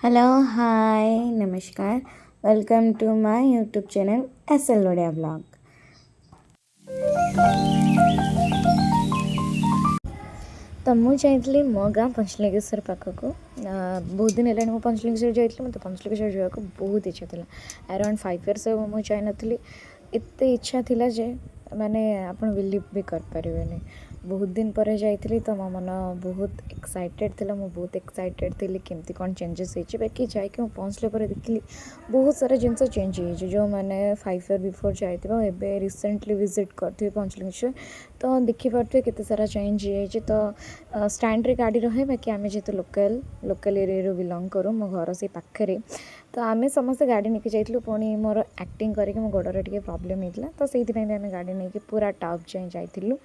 Hello hi नमस्कार welcome to my YouTube channel SL Odia blog. तो मुझे मो गाँ पंचलिंगेश्वर पाखक बहुत दिन है मुझे पंचलिंगेश्वर जाइए मतलब पंचलिंगेश्वर जावाक बहुत इच्छा था। अराउंड 5 years मुझे जाई नी एत इच्छा थिला जे माने आपण बिलीव भी कर पारे। बहुत दिन पर जाइए तो मो मन बहुत एक्साइटेड थिला। मु बहुत एक्साइटेड थी केमती कौन चेंजेस होती बाकी जाकि पहुँचले पर देखिली बहुत सारा जिनस चेंज हो जो मैंने 5 year बिफोर जाइए रिसेंटली विजिट करी पंचलिंगेश्वर तो देखिपे केते सारा चेंज हो तो स्टैंड रे गाड़ी रहे बाकी आम जेहतु लोकल एरिया बिलंग करूँ मो घर से पाखे तो आम समस्त गाड़ी नहीं जाइलु पुणी मोर एक्टिंग करके मो गोड़े टे प्रॉब्लम होता तो से आम गाड़ी नहीं पूरा टॉप जाए जाइलु।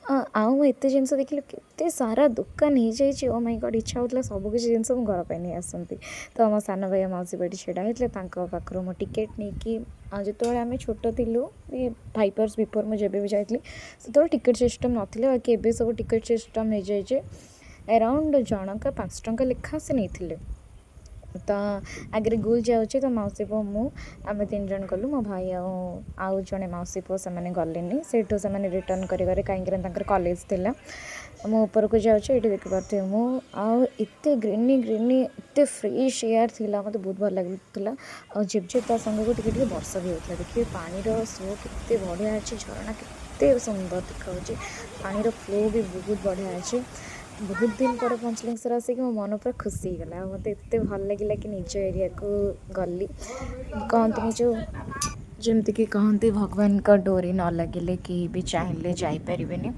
आउ एत जिनस देखिए केते सारा दुकान हो जाए ओ माय गॉड इच्छा होता सबकि जिनस मुझे घर पर नहीं आसती तो मो सान भाई मौसी बेटी छेड़ा होते पाखर मो टिकेट नहीं जो आम छोट थिलु 5 years बिफोर मुझे भी जाइली से टिकेट सिस्टम नाला बाकी एवं सब टिकेट सिस्टम हो जाए अराउंड जनका 5 टंका लेखा से नहीं तो आगे गुल जाऊँचे तो मौसी पु मु आम 3 जन गलु मो भाई आउ जड़े मौसी पु से गले सेठू से रिटर्न कर कहीं कॉलेज थिला मो ऊपर को जाऊँचे ये देखिपे मु आत ग्रीनी ग्रीनी एत फ्रेश एयर थिला मत बहुत भल लगुला और झिप झिप संग को टिके वर्षा भी होता देखिए पानी स्लो केते बढ़िया अच्छे झरणा केते सुंदर देखा पानी फ्लो भी बहुत बढ़िया अच्छे। बहुत दिन पर पंचलिंगेश्वर आसिक मो मन पूरा खुशी गला मत एत भल लगे कि निज एरिया को गली कहते जो जमती कि कहते भगवान का डोरी न लगे कहीं भी चाहिए जापरें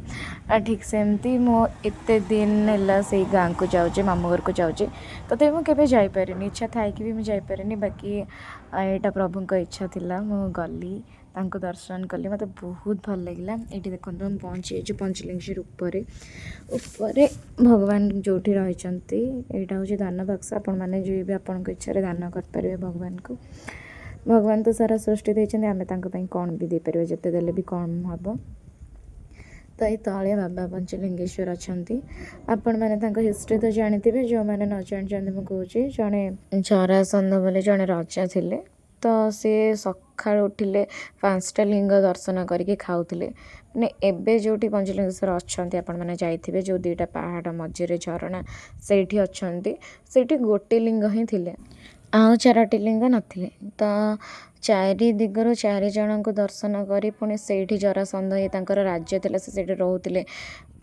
ठीक सेमती मुझे दिन है से गाँव को जाऊे मामू घर को जाऊे तो मुझे जापरें इच्छा थाई कि भी मुझे जापरें बाकी यहाँ प्रभु इच्छा थिला मु गली तांको दर्शन कली मत बहुत भल लगे ये देखो हम पहुँची जो पंचलिंगेश्वर उपरे भगवान जो रही यहाँ हूँ दान बक्स आपण मैंने जो भी आपण इच्छा दान करें भगवान को भगवान तो सारा सृष्टि देते आम कौन भी देपर जिते देले भी कम हम तो ये तले बाबा पंचलिंगेश्वर अच्छा आपण मैंने हिस्ट्री तो जानते जो मैंने न जानते मुझे जड़े जरासंध बोले जड़े राजा थे तो सी सका उठिले 5टा लिंग दर्शन करके खाऊले मैंने एबे जो पंचलिंगेश्वर अच्छा आपण मैंने जाइए जो 2टा पहाड़ मझे झरणा से अच्छा गोटे लिंग ही थे आउ 4टी लिंग नथिले तो 4 दिगरू 4 जन को दर्शन करी पुणी से जरासंध ये राज्य थे से रोते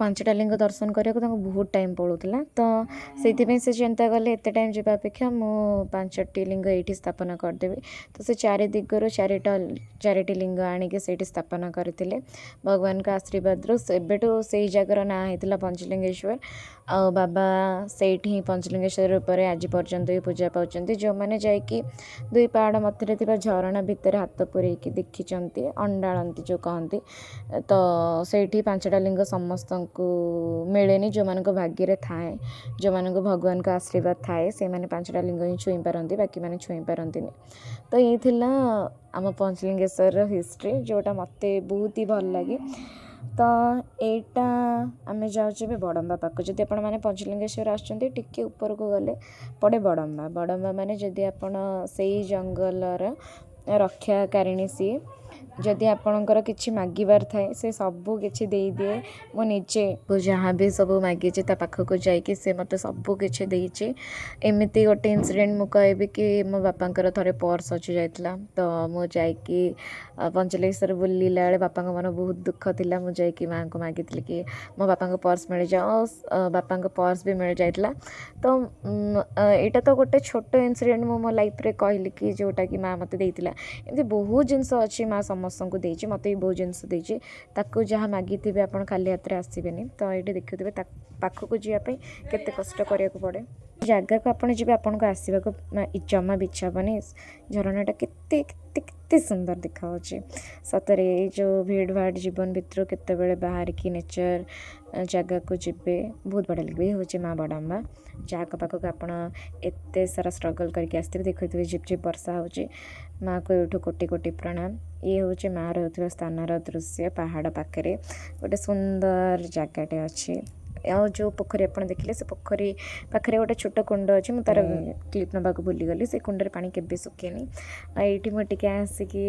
5टा लिंग दर्शन करने को बहुत टाइम पड़ूला तो से चिंता कले एत टाइम जावा अपेक्षा मु 5टी लिंग ये स्थापन करदेवी तो से 4 दिगरू 4टी लिंग आणिक से स्थापन करते भगवान का आशीर्वाद एबेठू से जगार ना होता पंचलिंगेश्वर आ बाबा से ही पंचलिंगेश्वर रूपर आज पर्यंत ही पूजा पाँच जो मैंने जाकि 2 पहाड़ मध्य झरणा भितर हाथ पूरेक देखी अंडाळती जो कहती तो से 5टा लिंग समस्त को मिले जो मान भाग्य थाए जो मान भगवान का आशीर्वाद थाए से मैंने 5टा लिंग ही छुई पारती बाकी मैंने छुई पारती तो ये थिला आम पंचलिंगेश्वर हिस्ट्री जोटा मत बहुत ही भल लगे तो यहाँ आम जाऊे बड़म्बा पाक जदि आपण मैंने पंचलिंगेश्वर आसके ऊपर को गले पड़े बड़म्बा माने जदि आपण से जंगलर रक्षाकारिणी सी जदि आपणकर किसी मागिबार थाए से सबू किसी दे दिए मो निजे जहाँ भी सब मागी पाखक जाकि से मत सबू किसी देती एमती गोटे इनसीडेंट मु कहबी कि मो बापांकर थोड़े पर्स अच्छी जाता तो मुझे पंचलिंगेश्वर बुलला बेले बापा मन बहुत दुख था मुझे माँ को मागी कि मो बापा पर्स मिल जाओ बापा पर्स भी मिल जाता तो यहाँ तो गोटे छोट इनसीडेंट मो लाइफ रे कहली कि जोटा कि माँ मत देती एमती बहुत जिनस अच्छी माँ समस्त को देती मत भी बहुत जिनस देती जहाँ मागी थे आप खाली हाथ में आसबेनि तो ये देखुए पाखक जावाई केते कष्ट करने को पड़े जगह को आपड़ जी आपको आसवा जमा भी इच्छा हेनी झरणाटा केते केते केते सुंदर देखा सतरे जो भीड़ भाड़ जीवन भितर केते बाहर की नेचर जगह को जीवे बहुत बढ़िया लगे हूँ माँ बड़म्बा जहाँ पाखक आपड़ एत सारा स्ट्रगल करके आसते देखुए झिप झिप वर्षा हो माँ को यूँ कोटि कोटि प्रणाम ये हूँ माँ रोथ स्थान दृश्य पहाड़ पाखे गोटे सुंदर जगटे अच्छी ଆଉ ଯେଉଁ ପୋଖରୀ ଆପଣ ଦେଖିଲେ ସେ ପୋଖରୀ ପାଖରେ ଗୋଟେ ଛୋଟ କୁଣ୍ଡ ଅଛି, ମୁଁ ତା'ର କ୍ଲିପ୍ ନେବାକୁ ଭୁଲିଗଲି। ସେ କୁଣ୍ଡରେ ପାଣି କେବେ ଶୁଖେନି। ଆଉ ଏଇଠି ମୁଁ ଟିକେ ଆସିକି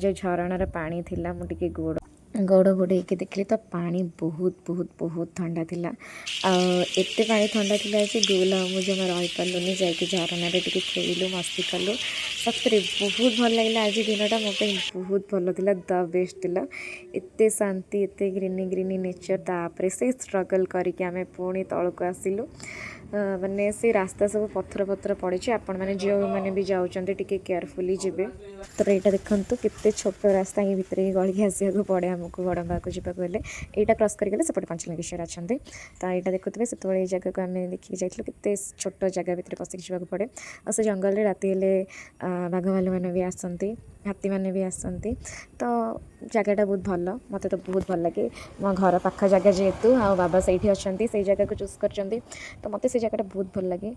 ଯେଉଁ ଝରଣାର ପାଣି ଥିଲା ମୁଁ ଟିକେ ଗୋଡ଼ ବୁଡ଼େଇକି ଦେଖିଲି ତ ପାଣି ବହୁତ ଥଣ୍ଡା ଥିଲା। ଆଉ ଏତେ ପାଣି ଥଣ୍ଡା ଥିଲା ଯେ ଗୁଲ ଆଉ ମୁଁ ଜମା ରହିପାରିଲୁନି, ଯାଇକି ଝରଣାରେ ଟିକେ ଖେଳିଲୁ, ମସ୍ତି କଲୁ। ସତରେ ବହୁତ ଭଲ ଲାଗିଲା। ଆଜି ଦିନଟା ମୋ ପାଇଁ ବହୁତ ଭଲ ଥିଲା, ଦ ବେଷ୍ଟ ଥିଲା। ଏତେ ଶାନ୍ତି, ଏତେ ଗ୍ରିନି ନେଚର୍। ତାପରେ ସେ ଷ୍ଟ୍ରଗଲ୍ କରିକି ଆମେ ପୁଣି ତଳକୁ ଆସିଲୁ। ମାନେ ସେ ରାସ୍ତା ସବୁ ପଥର ପଡ଼ିଛି, ଆପଣମାନେ ଯେଉଁମାନେ ବି ଯାଉଛନ୍ତି ଟିକେ କେୟାରଫୁଲି ଯିବେ। ତ ଏଇଟା ଦେଖନ୍ତୁ କେତେ ଛୋଟ ରାସ୍ତା, ହିଁ ଭିତରେ ଗଳିକି ଆସିବାକୁ ପଡ଼େ ଆମକୁ ବଡ଼ମ୍ବାକୁ ଯିବାକୁ ହେଲେ। ଏଇଟା କ୍ରସ୍ କରିଗଲେ ସେପଟେ ପଞ୍ଚଲିଙ୍ଗେଶ୍ୱର ଅଛନ୍ତି। ତ ଏଇଟା ଦେଖୁଥିବେ, ସେତେବେଳେ ଏଇ ଜାଗାକୁ ଆମେ ଦେଖିକି ଯାଇଥିଲୁ। କେତେ ଛୋଟ ଜାଗା ଭିତରେ ପଶିକି ଯିବାକୁ ପଡ଼େ। ଆଉ ସେ ଜଙ୍ଗଲରେ ରାତି ହେଲେ ବାଘ ଭାଲୁମାନେ ବି ଆସନ୍ତି, ହାତୀମାନେ ବି ଆସନ୍ତି। ତ ଜାଗାଟା ବହୁତ ଭଲ, ମୋତେ ତ ବହୁତ ଭଲ ଲାଗେ। ମୋ ଘର ପାଖ ଜାଗା ଯେହେତୁ, ଆଉ ବାବା ସେଇଠି ଅଛନ୍ତି, ସେଇ ଜାଗାକୁ ଚୁଜ୍ କରିଛନ୍ତି। ତ ମୋତେ ସେ ଜାଗାଟା ବହୁତ ଭଲ ଲାଗେ।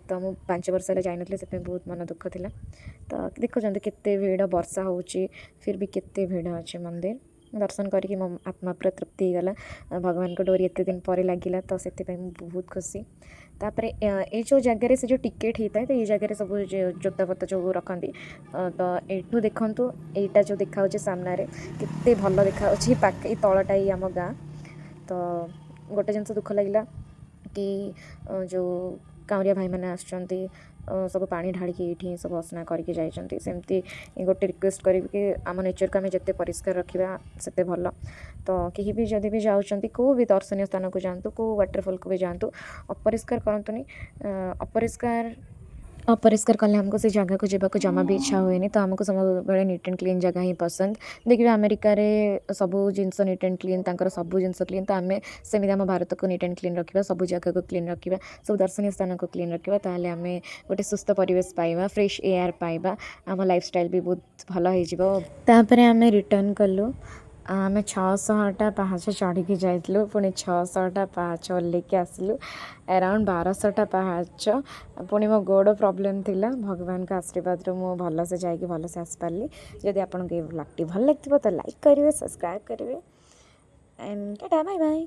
ତ ମୁଁ 5 ବର୍ଷ ହେଲା ଯାଇନଥିଲି, ସେଥିପାଇଁ ବହୁତ ମନ ଦୁଃଖ ଥିଲା। ତ ଦେଖୁଛନ୍ତି କେତେ ଭିଡ଼, ବର୍ଷା ହେଉଛି ଫିର୍ ବି କେତେ ଭିଡ଼ ଅଛି। ମନ୍ଦିର ଦର୍ଶନ କରିକି ମୋ ଆତ୍ମା ପୁରା ତୃପ୍ତି ହେଇଗଲା। ଭଗବାନଙ୍କ ଡୋରି ଏତେ ଦିନ ପରେ ଲାଗିଲା, ତ ସେଥିପାଇଁ ମୁଁ ବହୁତ ଖୁସି। ତାପରେ ଏଇ ଯେଉଁ ଜାଗାରେ ସେ ଯେଉଁ ଟିକେଟ୍ ହେଇଥାଏ, ତ ଏଇ ଜାଗାରେ ସବୁ ଜୋତାଫୋତା ଯେଉଁ ରଖନ୍ତି। ତ ଏଇଠୁ ଦେଖନ୍ତୁ, ଏଇଟା ଯେଉଁ ଦେଖାହେଉଛି ସାମ୍ନାରେ କେତେ ଭଲ ଦେଖାହେଉଛି। ଏଇ ତଳଟା ହିଁ ଆମ ଗାଁ। ତ ଗୋଟେ ଜିନିଷ ଦୁଃଖ ଲାଗିଲା କି ଯେଉଁ କାଉଁରିଆ ଭାଇମାନେ ଆସୁଛନ୍ତି, ସବୁ ପାଣି ଢାଳିକି ଏଇଠି ସବୁ ଅସନା କରିକି ଯାଇଛନ୍ତି। ସେମିତି ଗୋଟେ ରିକ୍ୱେଷ୍ଟ କରିବି କି ଆମ ନେଚର୍କୁ ଆମେ ଯେତେ ପରିଷ୍କାର ରଖିବା ସେତେ ଭଲ। ତ କେହି ବି ଯଦି ବି ଯାଉଛନ୍ତି, କେଉଁ ବି ଦର୍ଶନୀୟ ସ୍ଥାନକୁ ଯାଆନ୍ତୁ, କେଉଁ ୱାଟରଫଲ୍କୁ ବି ଯାଆନ୍ତୁ, ଅପରିଷ୍କାର କରନ୍ତୁନି। ଅପରିଷ୍କାର କଲେ ଆମକୁ ସେ ଜାଗାକୁ ଯିବାକୁ ଜମା ବି ଇଚ୍ଛା ହୁଏନି। ତ ଆମକୁ ସବୁବେଳେ ନିଟ୍ ଆଣ୍ଡ କ୍ଲିନ୍ ଜାଗା ହିଁ ପସନ୍ଦ। ଦେଖିବେ ଆମେରିକାରେ ସବୁ ଜିନିଷ ନିଟ୍ ଆଣ୍ଡ କ୍ଲିନ୍, ତାଙ୍କର ସବୁ ଜିନିଷ କ୍ଲିନ୍। ତ ଆମେ ସେମିତି ଆମ ଭାରତକୁ ନିଟ୍ ଆଣ୍ଡ କ୍ଲିନ୍ ରଖିବା, ସବୁ ଜାଗାକୁ କ୍ଲିନ୍ ରଖିବା, ସବୁ ଦର୍ଶନୀୟ ସ୍ଥାନକୁ କ୍ଲିନ୍ ରଖିବା। ତାହେଲେ ଆମେ ଗୋଟେ ସୁସ୍ଥ ପରିବେଶ ପାଇବା, ଫ୍ରେଶ୍ ଏୟାର ପାଇବା, ଆମ ଲାଇଫଷ୍ଟାଇଲ୍ ବି ବହୁତ ଭଲ ହେଇଯିବ। ତାପରେ ଆମେ ରିଟର୍ଣ୍ଣ କଲୁ। ଆମେ 600ଟା ପାହାଚ ଚଢ଼ିକି ଯାଇଥିଲୁ, ପୁଣି 600ଟା ପାହାଚ ଓହ୍ଲେଇକି ଆସିଲୁ। ଆରାଉଣ୍ଡ 1200ଟା ପାହାଚ। ପୁଣି ମୋ ଗୋଡ଼ ପ୍ରୋବ୍ଲେମ୍ ଥିଲା, ଭଗବାନଙ୍କ ଆଶୀର୍ବାଦରୁ ମୁଁ ଭଲସେ ଯାଇକି ଭଲସେ ଆସିପାରିଲି। ଯଦି ଆପଣଙ୍କୁ ଏ ବ୍ଲଗ୍ଟି ଭଲ ଲାଗିଥିବ ତ ଲାଇକ୍ କରିବେ, ସବସ୍କ୍ରାଇବ୍ କରିବେ। And tata, bye bye.